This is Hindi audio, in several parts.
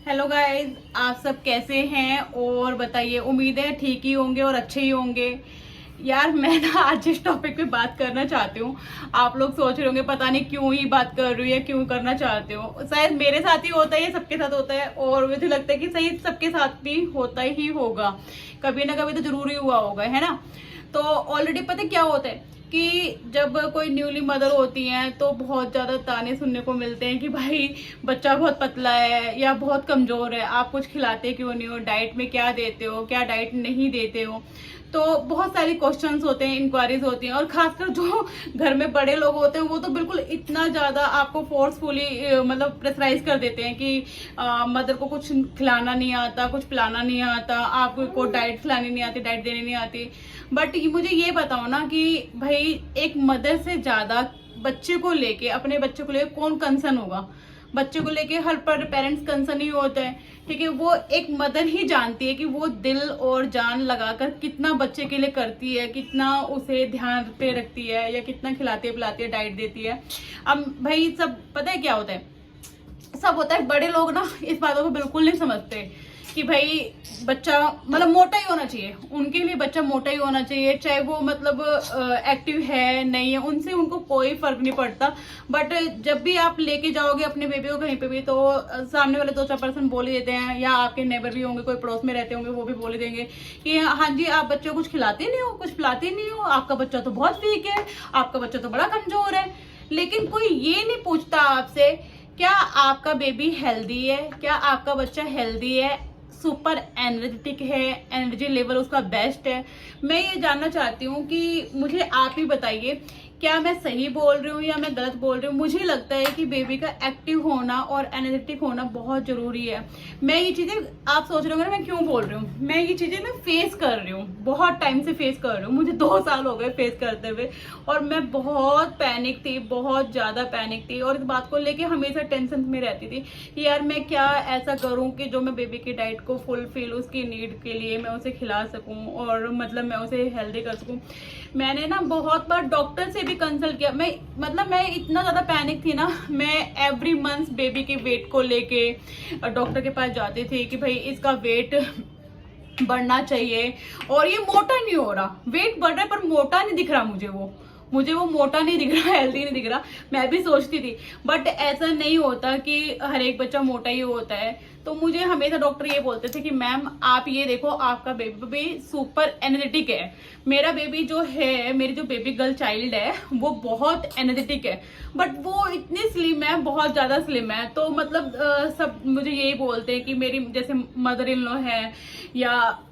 हेलो गाइस, आप सब कैसे हैं और बताइए। उम्मीद है ठीक ही होंगे और अच्छे ही होंगे। यार मैं ना आज इस टॉपिक पे बात करना चाहती हूँ। आप लोग सोच रहे होंगे पता नहीं क्यों ही बात कर रही है, क्यों करना चाहते हो। शायद मेरे साथ ही होता है, ये सबके साथ होता है और मुझे लगता है कि सही सबके साथ भी होता ही होगा। कभी ना कभी तो जरूरी हुआ होगा, है ना। तो ऑलरेडी पता है क्या होता है कि जब कोई न्यूली मदर होती हैं तो बहुत ज़्यादा ताने सुनने को मिलते हैं कि भाई बच्चा बहुत पतला है या बहुत कमज़ोर है, आप कुछ खिलाते क्यों नहीं हो, डाइट में क्या देते हो, क्या डाइट नहीं देते हो। तो बहुत सारी क्वेश्चंस होते हैं, इंक्वायरीज होती हैं और खासकर जो घर में बड़े लोग होते हैं वो तो बिल्कुल इतना ज़्यादा आपको फोर्सफुली मतलब प्रेशराइज कर देते हैं कि मदर को कुछ खिलाना नहीं आता, कुछ पिलाना नहीं आता, आपको डाइट खिलानी नहीं आती, डाइट देनी नहीं आती। बट मुझे ये बताओ ना कि भाई एक मदर से ज्यादा बच्चे को लेके, अपने बच्चे को लेके कौन कंसर्न होगा। बच्चे को लेके हर पेरेंट्स कंसर्न ही होता है, ठीक है। वो एक मदर ही जानती है कि वो दिल और जान लगाकर कितना बच्चे के लिए करती है, कितना उसे ध्यान पे रखती है या कितना खिलाती है पिलाती है, डाइट देती है। अब भाई सब पता है क्या होता है, सब होता है बड़े लोग ना इस बातों को बिल्कुल नहीं समझते कि भाई बच्चा मतलब मोटा ही होना चाहिए। उनके लिए बच्चा मोटा ही होना चाहिए, चाहे वो मतलब एक्टिव है नहीं है, उनसे उनको कोई फर्क नहीं पड़ता। बट जब भी आप लेके जाओगे अपने बेबी को कहीं पे भी तो सामने वाले 2-4 पर्सन बोल ही देते हैं, या आपके नेबर भी होंगे, कोई पड़ोस में रहते होंगे, वो भी बोल ही देंगे कि हाँ जी आप बच्चे को कुछ खिलाते नहीं हो, कुछ पिलाते नहीं हो, आपका बच्चा तो बहुत वीक है, आपका बच्चा तो बड़ा कमजोर है। लेकिन कोई ये नहीं पूछता आपसे क्या आपका बेबी हेल्दी है, क्या आपका बच्चा हेल्दी है, सुपर एनर्जेटिक है, एनर्जी लेवल उसका बेस्ट है। मैं ये जानना चाहती हूँ कि मुझे आप ही बताइए क्या मैं सही बोल रही हूँ या मैं गलत बोल रही हूँ। मुझे लगता है कि बेबी का एक्टिव होना और एनर्जेटिक होना बहुत जरूरी है। मैं ये चीजें, आप सोच रहे होंगे मैं क्यों बोल रही हूँ, मैं ये चीजें ना फेस कर रही हूँ, बहुत टाइम से फेस कर रही हूँ। मुझे 2 साल हो गए फेस करते हुए और मैं बहुत पैनिक थी, बहुत ज्यादा पैनिक थी और इस बात को लेके हमेशा टेंशन में रहती थी कि यार मैं क्या ऐसा करूँ कि जो मैं बेबी की डाइट को फुलफिल, उसकी नीड के लिए मैं उसे खिला सकूँ और मतलब मैं उसे हेल्दी कर सकूँ। मैंने ना बहुत बार डॉक्टर से भी कंसल्ट किया। मैं इतना ज्यादा पैनिक थी ना, मैं एवरी मंथ बेबी के वेट को लेके डॉक्टर के पास जाती थी कि भाई इसका वेट बढ़ना चाहिए और ये मोटा नहीं हो रहा, वेट बढ़ रहा है पर मोटा नहीं दिख रहा मुझे वो मोटा नहीं दिख रहा, हेल्दी नहीं दिख रहा। मैं भी सोचती थी बट ऐसा नहीं होता कि हर एक बच्चा मोटा ही होता है। तो मुझे हमेशा डॉक्टर ये बोलते थे कि मैम आप ये देखो आपका बेबी सुपर एनर्जेटिक है। मेरा बेबी जो है, मेरी जो बेबी गर्ल चाइल्ड है वो बहुत एनर्जेटिक है बट वो इतनी स्लिम है, बहुत ज्यादा स्लिम है। तो मतलब सब मुझे यही बोलते हैं कि मेरी जैसे मदर इन लॉ है या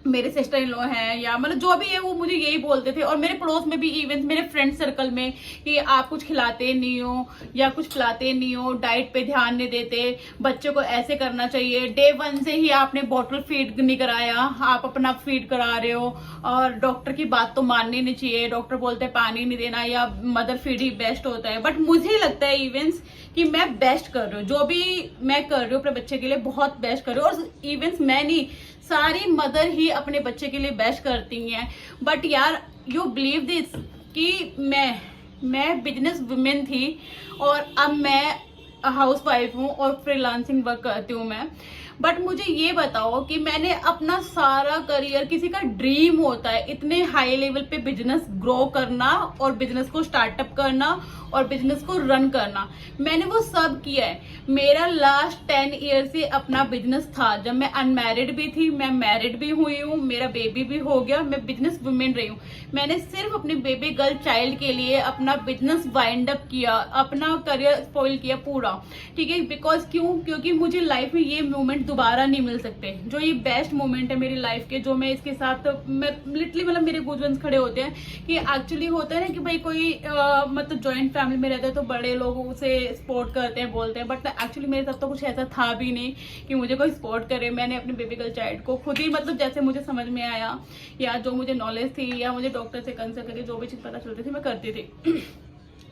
मेरे सिस्टर इन लॉ हैं या मतलब जो भी है वो मुझे यही बोलते थे। और मेरे पड़ोस में भी, इवन मेरे फ्रेंड सर्कल में, कि आप कुछ खिलाते नहीं हो या कुछ पिलाते नहीं हो, डाइट पे ध्यान नहीं देते, बच्चे को ऐसे करना चाहिए, डे 1 से ही आपने बॉटल फीड नहीं कराया, आप अपना फीड करा रहे हो और डॉक्टर की बात तो माननी नहीं चाहिए, डॉक्टर बोलते हैं पानी नहीं देना या मदर फीड ही बेस्ट होता है। बट मुझे लगता है इवेंट्स कि मैं बेस्ट कर रही हूँ, जो भी मैं कर रही हूँ अपने बच्चे के लिए बहुत बेस्ट कर रही हूँ। और इवेंट्स मैं नहीं, सारी मदर ही अपने बच्चे के लिए बेस्ट करती हैं। बट यार यू बिलीव दिस कि मैं बिजनेस वुमेन थी और अब मैं हाउस वाइफ हूँ और फ्रीलांसिंग वर्क करती हूँ मैं। बट मुझे ये बताओ कि मैंने अपना सारा करियर, किसी का ड्रीम होता है इतने हाई लेवल पे बिजनेस ग्रो करना और बिजनेस को स्टार्टअप करना और बिजनेस को रन करना, मैंने वो सब किया है। मेरा लास्ट 10 ईयर से अपना बिजनेस था, जब मैं अनमैरिड भी थी, मैं मैरिड भी हुई हूँ, मेरा बेबी भी हो गया, मैं बिजनेस वुमेन रही हूँ। मैंने सिर्फ अपनी बेबी गर्ल चाइल्ड के लिए अपना बिजनेस वाइंड अप किया, अपना करियर स्पॉइल किया पूरा, ठीक है। बिकॉज क्योंकि मुझे लाइफ में ये मोमेंट दोबारा नहीं मिल सकते, जो ये बेस्ट मोमेंट है मेरी लाइफ के, जो मैं इसके साथ मैं लिटरली मतलब मेरे गूज़बम्स खड़े होते हैं कि एक्चुअली होता है ना कि भाई कोई मतलब जॉइंट फैमिली में रहता है तो बड़े लोग उसे सपोर्ट करते हैं, बोलते हैं, बट एक्चुअली मेरे साथ तो कुछ ऐसा था भी नहीं कि मुझे कोई सपोर्ट करे। मैंने अपने बेबी गर्ल चाइल्ड को खुद ही मतलब जैसे मुझे समझ में आया या जो मुझे नॉलेज थी या मुझे डॉक्टर से कंसल्ट करके जो भी चीज़ पता चलती थी मैं करती थी।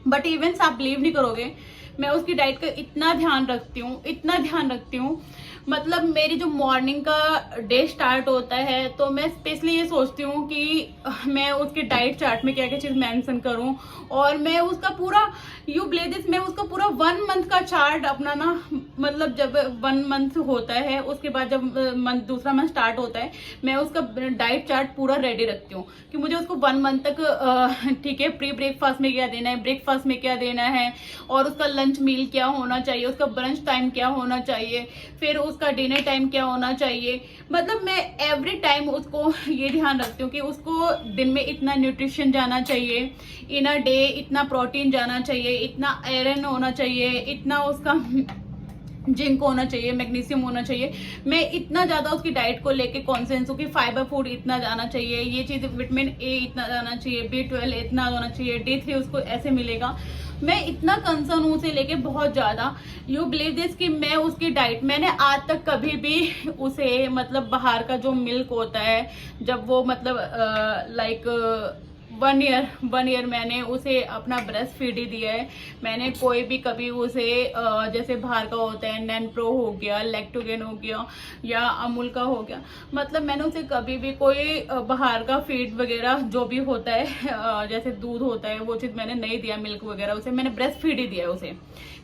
बट इवेंट्स आप बिलीव नहीं करोगे, मैं उसकी डाइट का इतना ध्यान रखती हूँ, इतना ध्यान रखती हूँ। मतलब मेरी जो मॉर्निंग का डे स्टार्ट होता है तो मैं स्पेशली ये सोचती हूँ कि मैं उसके डाइट चार्ट में क्या क्या चीज़ मेंशन करूँ, और मैं उसका पूरा यू बिलीव दिस, मैं उसका पूरा 1 मंथ का चार्ट अपना ना, मतलब जब 1 मंथ होता है उसके बाद जब दूसरा मंथ स्टार्ट होता है, मैं उसका डाइट चार्ट पूरा रेडी रखती हूँ कि मुझे उसको 1 मंथ तक ठीक है, प्री ब्रेकफास्ट में क्या देना है, ब्रेकफास्ट में क्या देना है, और उसका लंच मील क्या होना चाहिए, उसका ब्रंच टाइम क्या होना चाहिए, फिर उसका डिनर टाइम क्या होना चाहिए। मतलब मैं एवरी टाइम उसको ये ध्यान रखती हूँ कि उसको दिन में इतना न्यूट्रिशन जाना चाहिए, इन अ डे इतना प्रोटीन जाना चाहिए, इतना आयरन होना चाहिए, इतना उसका जिंक होना चाहिए, मैग्नीशियम होना चाहिए। मैं इतना ज्यादा उसकी डाइट को लेके कॉन्शियस हूँ कि फाइबर फूड इतना जाना चाहिए, ये चीज विटामिन ए इतना जाना चाहिए, B12 इतना होना चाहिए, D3 उसको ऐसे मिलेगा। मैं इतना कंसर्न हूँ उसे लेके बहुत ज्यादा। यू बिलीव दिस कि मैं उसकी डाइट, मैंने आज तक कभी भी उसे मतलब बाहर का जो मिल्क होता है, जब वो मतलब लाइक 1 ईयर मैंने उसे अपना ब्रेस्ट फीड ही दिया है। मैंने कोई भी कभी उसे जैसे बाहर का होता है नैन प्रो हो गया, लैक्टोगेन हो गया, या अमूल का हो गया, मतलब मैंने उसे कभी भी कोई बाहर का फीड वगैरह जो भी होता है जैसे दूध होता है वो चीज़ मैंने नहीं दिया, मिल्क वगैरह उसे मैंने ब्रेस्ट फीड ही दिया है उसे।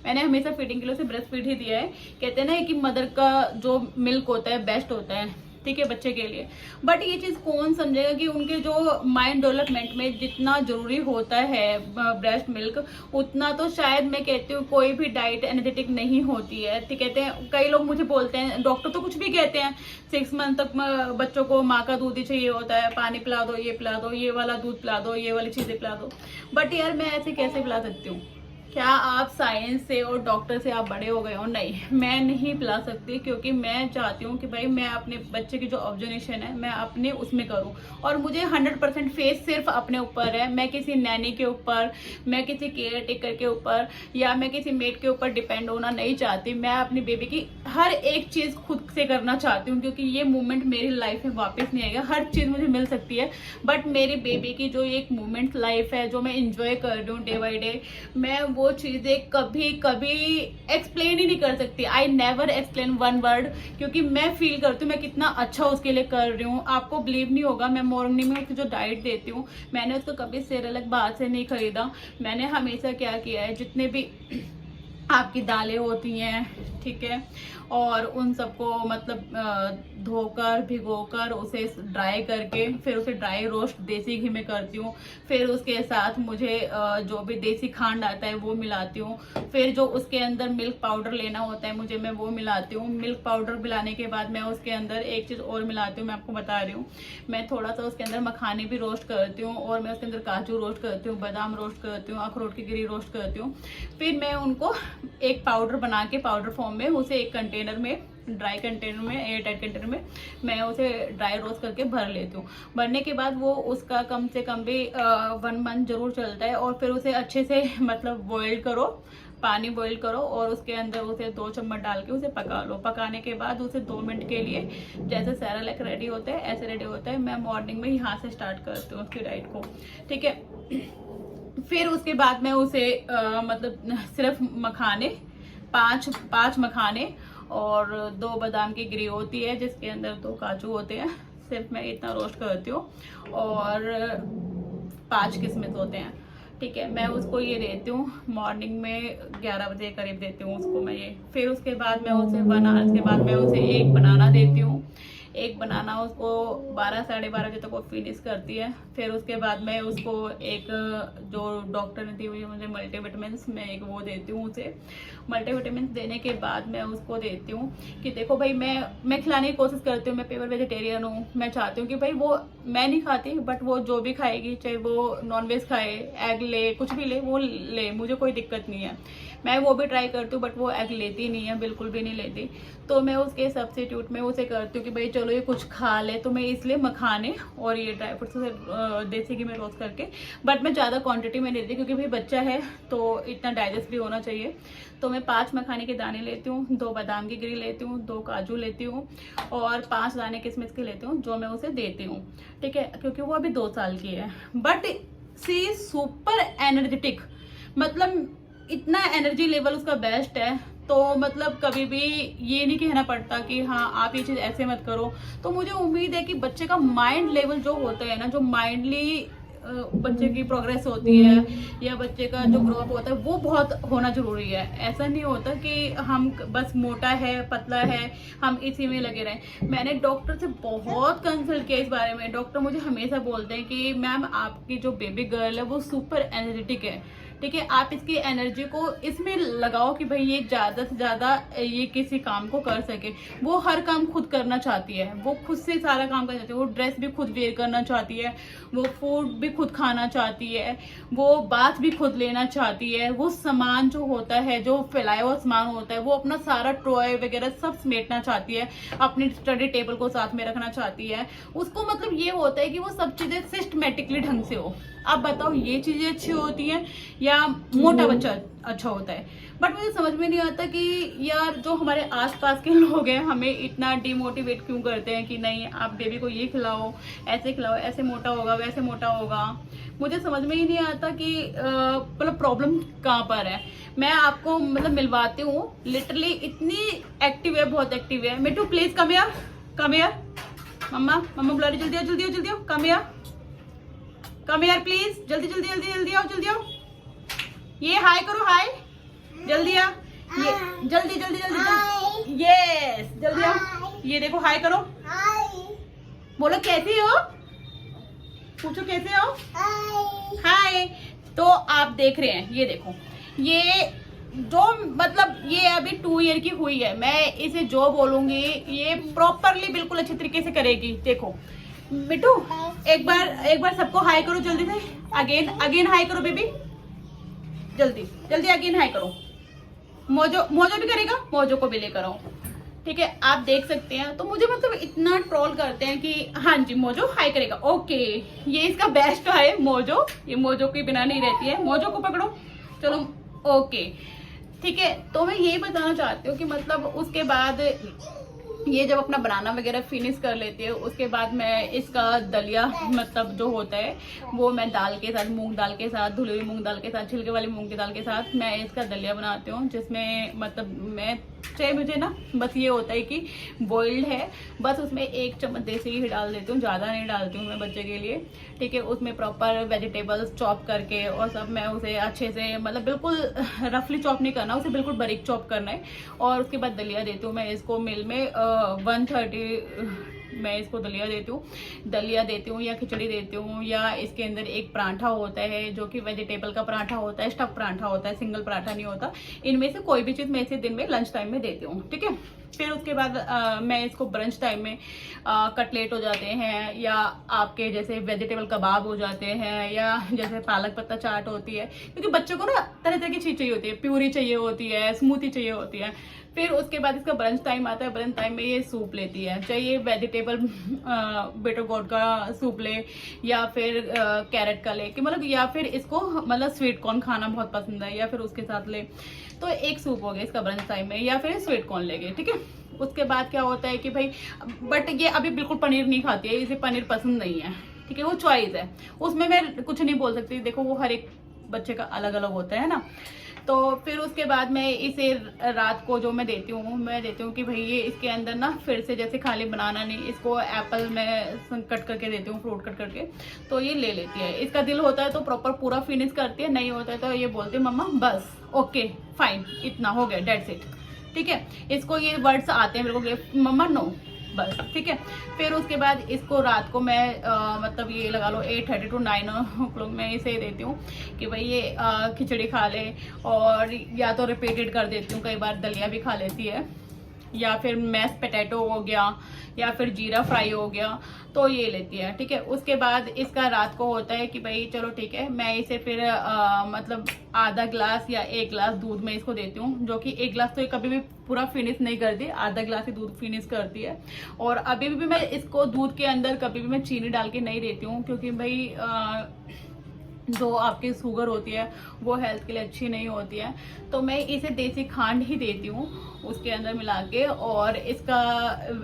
मैंने हमेशा फीडिंग के लिए उसे ब्रेस्ट फीड ही दिया है। कहते हैं ना कि मदर का जो मिल्क होता है बेस्ट होता है, ठीक है, बच्चे के लिए। बट ये चीज कौन समझेगा कि उनके जो माइंड डेवलपमेंट में जितना जरूरी होता है ब्रेस्ट मिल्क, उतना तो शायद मैं कहती हूँ कोई भी डाइट एनर्जेटिक नहीं होती है। ठीक कहते हैं, कई लोग मुझे बोलते हैं, डॉक्टर तो कुछ भी कहते हैं 6 मंथ तक बच्चों को माँ का दूध ही चाहिए होता है, पानी पिला दो, ये पिला दो, ये वाला दूध पिला दो, ये वाली चीजें पिला दो। बट यार मैं ऐसे कैसे पिला सकती हूँ? क्या आप साइंस से और डॉक्टर से आप बड़े हो गए हो? नहीं, मैं नहीं पिला सकती, क्योंकि मैं चाहती हूँ कि भाई मैं अपने बच्चे की जो ऑब्जर्वेशन है मैं अपने उसमें करूँ, और मुझे 100% फेस सिर्फ अपने ऊपर है। मैं किसी नैनी के ऊपर, मैं किसी केयर टेकर के ऊपर, या मैं किसी मेड के ऊपर डिपेंड होना नहीं चाहती। मैं अपनी बेबी की हर एक चीज़ खुद से करना चाहती हूँ, क्योंकि ये मोमेंट मेरी लाइफ में वापस नहीं आएगा। हर चीज़ मुझे मिल सकती है, बट मेरी बेबी की जो एक मोमेंट लाइफ है जो मैं इंजॉय कर रही हूँ डे बाई डे, मैं वो चीजें कभी कभी एक्सप्लेन ही नहीं कर सकती। आई नेवर एक्सप्लेन 1 वर्ड, क्योंकि मैं फील करती हूँ मैं कितना अच्छा उसके लिए कर रही हूँ। आपको बिलीव नहीं होगा, मैं मॉर्निंग में उसको जो डाइट देती हूँ, मैंने उसको कभी सेरेलैक बाहर से नहीं खरीदा। मैंने हमेशा क्या किया है, जितने भी आपकी दालें होती हैं, ठीक है, और उन सबको मतलब धोकर भिगोकर उसे ड्राई करके फिर उसे ड्राई रोस्ट देसी घी में करती हूँ। फिर उसके साथ मुझे जो भी देसी खांड आता है वो मिलाती हूँ। फिर जो उसके अंदर मिल्क पाउडर लेना होता है मुझे, मैं वो मिलाती हूँ। मिल्क पाउडर मिलाने के बाद मैं उसके अंदर एक चीज़ और मिलाती हूँ, मैं आपको बता रही हूँ, मैं थोड़ा सा उसके अंदर मखाने भी रोस्ट करती हूँ, और मैं उसके अंदर काजू रोस्ट करती हूँ, बादाम रोस्ट करती हूँ, अखरोट की गिरी रोस्ट करती हूँ। फिर मैं उनको एक पाउडर बना के पाउडर फॉर्म में उसे एक कंटेनर में, ड्राई कंटेनर में, एयर टाइट कंटेनर में मैं उसे ड्राई रोस्ट करके भर लेती हूँ। भरने के बाद वो उसका कम से कम भी 1 मंथ जरूर चलता है। और फिर उसे अच्छे से मतलब बॉईल करो, पानी बॉईल करो, और उसके अंदर उसे 2 चम्मच डाल के उसे पका लो। पकाने के बाद उसे 2 मिनट के लिए, जैसे सेरेलैक रेडी होता है ऐसे रेडी होता है। मैं मॉर्निंग में यहाँ से स्टार्ट करती हूँ उसकी डाइट को, ठीक है। फिर उसके बाद मैं उसे मतलब सिर्फ मखाने, 5 मखाने और 2 बादाम की गिरी होती है जिसके अंदर 2 काजू होते हैं, सिर्फ मैं इतना रोस्ट करती हूँ, और 5 किशमिश होते हैं, ठीक है। मैं उसको ये देती हूँ मॉर्निंग में 11 बजे करीब देती हूँ उसको मैं ये। फिर उसके बाद मैं उसे 1 आवर के बाद मैं उसे एक बनाना देती हूँ। एक बनाना उसको 12 साढ़े 12 बजे तक वो फिनिश करती है। फिर उसके बाद मैं उसको एक जो डॉक्टर ने दी हुई है मुझे मल्टीविटामिन, मैं एक वो देती हूँ उसे। मल्टीविटामिन देने के बाद मैं उसको देती हूँ कि देखो भाई मैं खिलाने की कोशिश करती हूँ, मैं प्योर वेजिटेरियन हूँ। मैं चाहती हूँ कि भाई वो, मैं नहीं खाती बट वो जो भी खाएगी, चाहे वो नॉनवेज खाए, एग ले, कुछ भी ले, वो ले, मुझे कोई दिक्कत नहीं है। मैं वो भी ट्राई करती हूँ बट वो एग लेती नहीं है, बिल्कुल भी नहीं लेती। तो मैं उसके सब्स्टिट्यूट में उसे करती हूँ कि भाई चलो ये कुछ खा ले, तो मैं इसलिए मखाने और ये ड्राई फ्रूट्स से देसी घी में रोस्ट करके, बट मैं ज़्यादा क्वांटिटी में नहीं देती क्योंकि भाई बच्चा है तो इतना डाइजेस्ट भी होना चाहिए। तो मैं 5 मखाने के दाने लेती हूँ, 2 बादाम की गिरी लेती हूँ, 2 काजू लेती हूँ, और 5 दाने किशमिश के लेती हूँ, जो मैं उसे देती हूँ, ठीक है, क्योंकि वो अभी 2 साल की है। बट सी सुपर एनर्जेटिक, मतलब इतना एनर्जी लेवल उसका बेस्ट है। तो मतलब कभी भी ये नहीं कहना पड़ता कि हाँ आप ये चीज ऐसे मत करो। तो मुझे उम्मीद है कि बच्चे का माइंड लेवल जो होता है ना, जो माइंडली बच्चे की प्रोग्रेस होती है या बच्चे का जो ग्रो अप होता है वो बहुत होना जरूरी है। ऐसा नहीं होता कि हम बस मोटा है पतला है हम इसी में लगे रहें। मैंने डॉक्टर से बहुत कंसल्ट किया इस बारे में। डॉक्टर मुझे हमेशा बोलते हैं कि मैम आपकी जो बेबी गर्ल है वो सुपर एनर्जेटिक है, ठीक है, आप इसकी एनर्जी को इसमें लगाओ कि भाई ये ज्यादा से ज्यादा ये किसी काम को कर सके। वो हर काम खुद करना चाहती है, वो खुद से सारा काम करना चाहती है, वो ड्रेस भी खुद वेयर करना चाहती है, वो फूड भी खुद खाना चाहती है, वो बात भी खुद लेना चाहती है, वो सामान जो होता है जो फैलाया हुआ सामान होता है वो अपना सारा टॉय वगैरह सब समेटना चाहती है, अपनी स्टडी टेबल को साथ में रखना चाहती है। उसको मतलब ये होता है कि वो सब चीजें सिस्टमेटिकली ढंग से हो। आप बताओ ये चीजें अच्छी होती हैं या मोटा बच्चा अच्छा होता है? बट मुझे समझ में नहीं आता कि यार जो हमारे आसपास के लोग हैं हमें इतना डिमोटिवेट क्यों करते हैं कि नहीं आप बेबी को ये खिलाओ, ऐसे मोटा होगा वैसे मोटा होगा। मुझे समझ में ही नहीं आता कि मतलब प्रॉब्लम कहाँ पर है। मैं आपको मतलब मिलवाती हूँ, लिटरली इतनी एक्टिव है, बहुत एक्टिव है। Mittu please come here, come here, mamma बुला रही, जल्दी आओ जल्दी आओ जल्दी आओ, come here, come here please, जल्दी जल्दी जल्दी जल्दी आओ जल्दी आओ। ये हाय करो, हाय, जल्दी आ, ये जल्दी जल्दी जल्दी जल्दी, यस जल्दी आओ, ये देखो हाय करो, बोलो कैसी हो, पूछो कैसे हो, हाय। तो आप देख रहे हैं, ये देखो, ये जो मतलब ये अभी 2 ईयर की हुई है, मैं इसे जो बोलूंगी ये प्रॉपरली बिल्कुल अच्छे तरीके से करेगी। देखो मिट्टू एक बार सबको हाई करो जल्दी से, अगेन हाई करो बेबी, जल्दी जल्दी अगेन हाई करो। मोजो भी करेगा, मोजो को भी लेकर आओ, ठीक है। आप देख सकते हैं। तो मुझे मतलब इतना ट्रोल करते हैं कि हाँ जी मोजो हाई करेगा, ओके ये इसका बेस्ट है मोजो, ये मोजो के बिना नहीं रहती है। मोजो को पकड़ो, चलो ओके ठीक है। तो मैं यही बताना चाहती हूँ कि मतलब उसके बाद ये जब अपना बनाना वगैरह फिनिश कर लेती है उसके बाद मैं इसका दलिया मतलब जो होता है वो मैं दाल के साथ, मूंग दाल के साथ, धुली हुई मूंग दाल के साथ, छिलके वाली मूंग की दाल के साथ मैं इसका दलिया बनाती हूँ। जिसमें मतलब मैं चाहे मुझे ना बस ये होता है कि बॉइल्ड है, बस उसमें 1 चम्मच देसी घी डाल देती हूँ, ज़्यादा नहीं डालती हूँ मैं बच्चे के लिए, ठीक है। उसमें प्रॉपर वेजिटेबल्स चॉप करके और सब मैं उसे अच्छे से मतलब बिल्कुल रफली चॉप नहीं करना, उसे बिल्कुल बारीक चॉप करना है। और उसके बाद दलिया देती हूँ मैं इसको मिल में 130 मैं इसको दलिया देती हूँ या खिचड़ी देती हूँ, या इसके अंदर एक पराठा होता है जो कि वेजिटेबल का पराठा होता है, स्टफ पराठा होता है, सिंगल पराठा नहीं होता। इनमें से कोई भी चीज़ मैं इसे दिन में लंच टाइम में देती हूँ, ठीक है। फिर उसके बाद मैं इसको ब्रंच टाइम में कटलेट हो जाते हैं, या आपके जैसे वेजिटेबल कबाब हो जाते हैं, या जैसे पालक पत्ता चाट होती है, क्योंकि बच्चों को ना तरह तरह की चीज़ चाहिए होती है, प्यूरी चाहिए होती है, स्मूथी चाहिए होती है। फिर उसके बाद इसका ब्रंच टाइम आता है, ब्रंच टाइम में ये सूप लेती है, चाहे ये वेजिटेबल बिटर गोड का सूप ले या फिर कैरेट का ले, कि मतलब या फिर इसको मतलब स्वीट कॉर्न खाना बहुत पसंद है या फिर उसके साथ ले, तो एक सूप हो गया इसका ब्रंच टाइम में, या फिर स्वीट कॉर्न लेंगे, ठीक है। उसके बाद क्या होता है कि भाई बट ये अभी बिल्कुल पनीर नहीं खाती है, इसे पनीर पसंद नहीं है, ठीक है, वो चॉइस है, उसमें मैं कुछ नहीं बोल सकती, देखो वो हर एक बच्चे का अलग अलग होता है ना। तो फिर उसके बाद मैं इसे रात को जो मैं देती हूँ कि भाई ये इसके अंदर ना फिर से जैसे खाली बनाना नहीं, इसको एप्पल में कट करके देती हूँ, फ्रूट कट करके, तो ये ले लेती है। इसका दिल होता है तो प्रॉपर पूरा फिनिश करती है, नहीं होता है तो ये बोलती है मम्मा बस ओके फाइन इतना हो गया डेट्स इट, ठीक है। इसको ये वर्ड्स आते हैं मेरे को मम्मा नो बस, ठीक है। फिर उसके बाद इसको रात को मैं मतलब ये लगा लो 8:30 to 9 o'clock मैं इसे देती हूँ कि भाई ये खिचड़ी खा ले, और या तो रिपीटेड कर देती हूँ, कई बार दलिया भी खा लेती है, या फिर मैश पोटैटो हो गया, या फिर जीरा फ्राई हो गया, तो ये लेती है, ठीक है। उसके बाद इसका रात को होता है कि भाई चलो ठीक है, मैं इसे फिर मतलब आधा ग्लास या 1 ग्लास दूध में इसको देती हूँ, जो कि 1 ग्लास तो ये कभी भी पूरा फिनिश नहीं करती, आधा ग्लास ही दूध फिनिश करती है। और अभी भी मैं इसको दूध के अंदर कभी भी मैं चीनी डाल के नहीं देती हूँ, क्योंकि भाई जो आपकी शुगर होती है वो हेल्थ के लिए अच्छी नहीं होती है, तो मैं इसे देसी खांड ही देती हूँ उसके अंदर मिला के। और इसका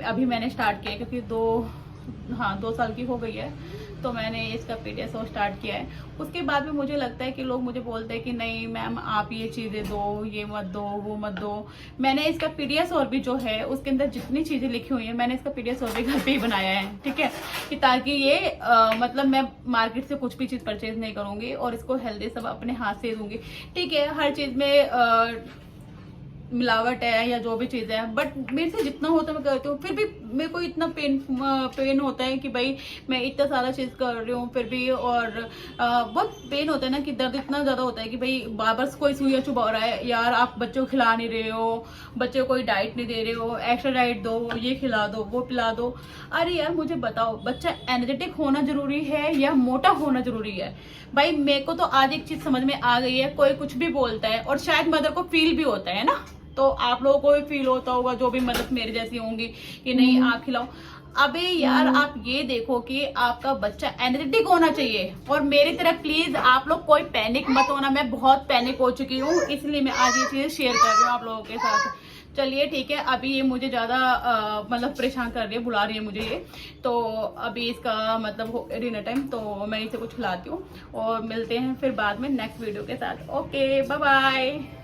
अभी मैंने स्टार्ट किया क्योंकि 2 साल की हो गई है, तो मैंने इसका पीडियाश्योर स्टार्ट किया है। उसके बाद में मुझे लगता है कि लोग मुझे बोलते हैं कि नहीं मैम आप ये चीज़ें दो, ये मत दो, वो मत दो। मैंने इसका पीडियाश्योर भी जो है उसके अंदर जितनी चीज़ें लिखी हुई हैं मैंने इसका पीडियाश्योर भी घर पे ही बनाया है, ठीक है, कि ताकि ये मतलब मैं मार्केट से कुछ भी चीज़ परचेज नहीं करूँगी और इसको हेल्दी सब अपने हाथ से दूंगी। ठीक है, हर चीज़ में मिलावट है या जो भी चीज़ है, बट मेरे से जितना होता है मैं करती हूँ। फिर भी मेरे को इतना पेन होता है कि भाई मैं इतना सारा चीज़ कर रही हूँ फिर भी, और बहुत पेन होता है ना, कि दर्द इतना ज़्यादा होता है कि भाई बार बार कोई सुइयाँ चुभा रहा है, यार आप बच्चों को खिला नहीं रहे हो, बच्चे को कोई डाइट नहीं दे रहे हो, एक्स्ट्रा डाइट दो, ये खिला दो, वो पिला दो। अरे यार मुझे बताओ, बच्चा एनर्जेटिक होना जरूरी है या मोटा होना जरूरी है? भाई मेरे को तो आज एक चीज़ समझ में आ गई है, कोई कुछ भी बोलता है और शायद मदर को फील भी होता है ना, तो आप लोगों को भी फील होता होगा जो भी मदद मेरे जैसी होंगी कि नहीं आप खिलाओ। अबे यार आप ये देखो कि आपका बच्चा एनर्जेटिक होना चाहिए, और मेरी तरह प्लीज आप लोग कोई पैनिक मत होना। मैं बहुत पैनिक हो चुकी हूँ, इसलिए मैं आज ये चीज़ शेयर कर रही हूँ आप लोगों के साथ। चलिए ठीक है, अभी ये मुझे ज़्यादा मतलब परेशान कर रही है, बुला रही है मुझे ये, तो अभी इसका मतलब डिनर टाइम, तो मैं इसे कुछ खिलाती हूँ और मिलते हैं फिर बाद में नेक्स्ट वीडियो के साथ। Okay bye bye.